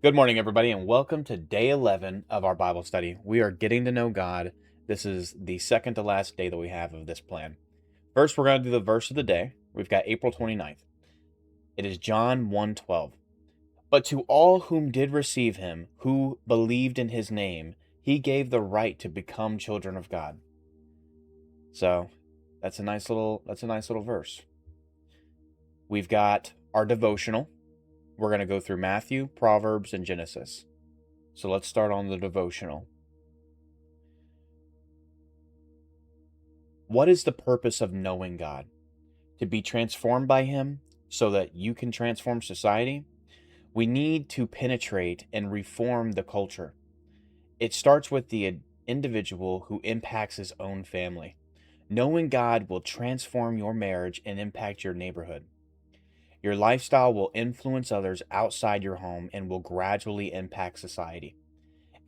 Good morning, everybody, and welcome to day 11 of our Bible study. We are getting to know God. This is the second to last day that we have of this plan. First, we're going to do the verse of the day. We've got April 29th. It is John 1:12. But to all whom did receive him, who believed in his name, he gave the right to become children of God. So, that's a nice little verse. We've got our devotional. We're going to go through Matthew, Proverbs, and Genesis. So let's start on the devotional. What is the purpose of knowing God? To be transformed by Him so that you can transform society? We need to penetrate and reform the culture. It starts with the individual who impacts his own family. Knowing God will transform your marriage and impact your neighborhood. Your lifestyle will influence others outside your home and will gradually impact society.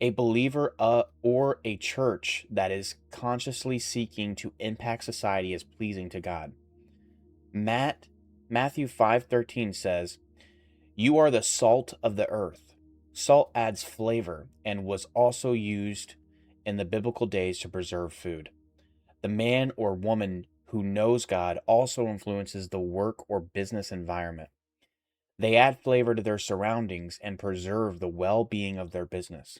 A believer or a church that is consciously seeking to impact society is pleasing to God. Matthew 5:13 says, "You are the salt of the earth." Salt adds flavor and was also used in the biblical days to preserve food. The man or woman who knows God also influences the work or business environment. They add flavor to their surroundings and preserve the well-being of their business.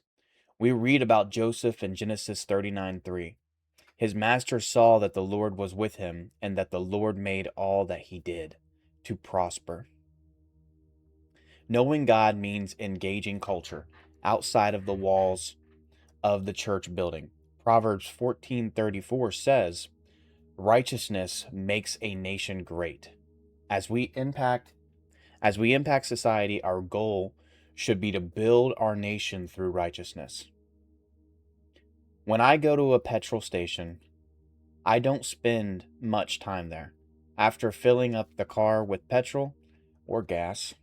We read about Joseph in Genesis 39:3. His master saw that the Lord was with him, and that the Lord made all that he did to prosper. Knowing God means engaging culture outside of the walls of the church building. Proverbs 14:34 says, "Righteousness makes a nation great." As we impact as we impact society, our goal should be to build our nation through righteousness. When I go to a petrol station, I don't spend much time there. After filling up the car with petrol or gas,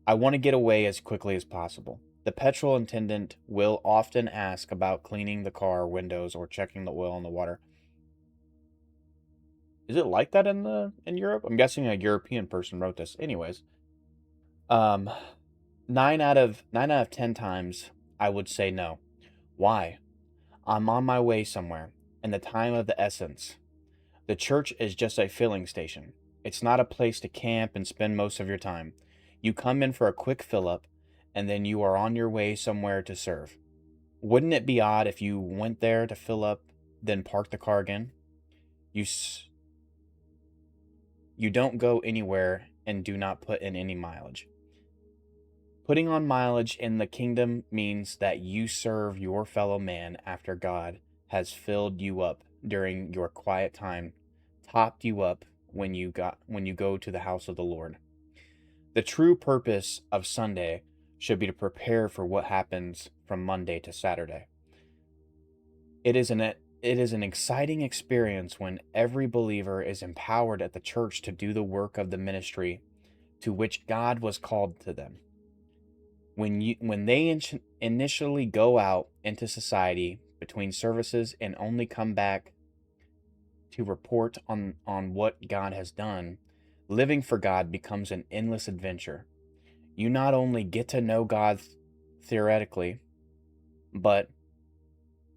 I want to get away as quickly as possible. The petrol attendant will often ask about cleaning the car windows or checking the oil in the water. Is it like that in Europe? I'm guessing a European person wrote this. Anyways, um, nine out of 10 times I would say no. Why? I'm on my way somewhere, and the time of the essence. The church is just a filling station. It's not a place to camp and spend most of your time. You come in for a quick fill up, and then you are on your way somewhere to serve. Wouldn't it be odd if you went there to fill up, then park the car again? You you don't go anywhere and do not put in any mileage. Putting on mileage in the kingdom means that you serve your fellow man after God has filled you up during your quiet time, topped you up when you go to the house of the Lord. The true purpose of Sunday should be to prepare for what happens from Monday to Saturday. It is an exciting experience when every believer is empowered at the church to do the work of the ministry to which God was called to them. When they initially go out into society between services and only come back to report on what God has done, living for God becomes an endless adventure. You not only get to know God theoretically, but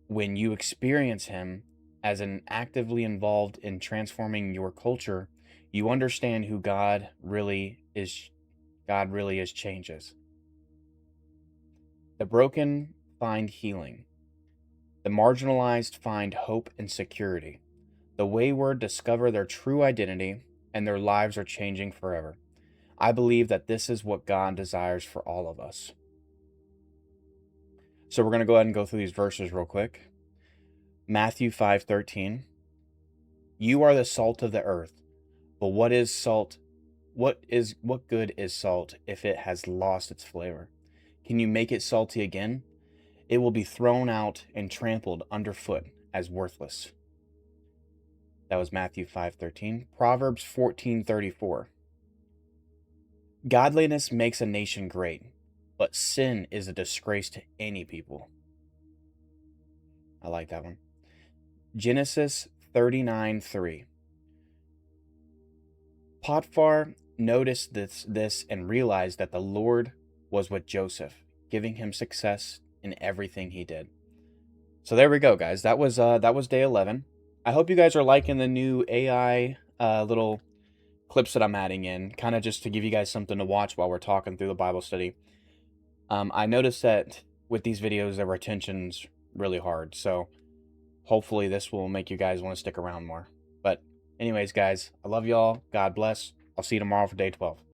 when you experience him as an actively involved in transforming your culture, you understand who God really is changes. The broken find healing. The marginalized find hope and security. The wayward discover their true identity, and their lives are changing forever. I believe that this is what God desires for all of us. So we're going to go ahead and go through these verses real quick. Matthew 5:13. You are the salt of the earth, but what is salt? What good is salt if it has lost its flavor? Can you make it salty again? It will be thrown out and trampled underfoot as worthless. That was Matthew 5:13. Proverbs 14:34. Godliness makes a nation great, but sin is a disgrace to any people. I like that one. Genesis 39:3. Potiphar noticed this and realized that the Lord was with Joseph, giving him success in everything he did. So there we go, guys. That was day 11. I hope you guys are liking the new AI little clips that I'm adding in, kind of just to give you guys something to watch while we're talking through the Bible study. I noticed that with these videos, their retention's really hard, so hopefully this will make you guys want to stick around more. But anyways, guys, I love y'all. God bless. I'll see you tomorrow for day 12.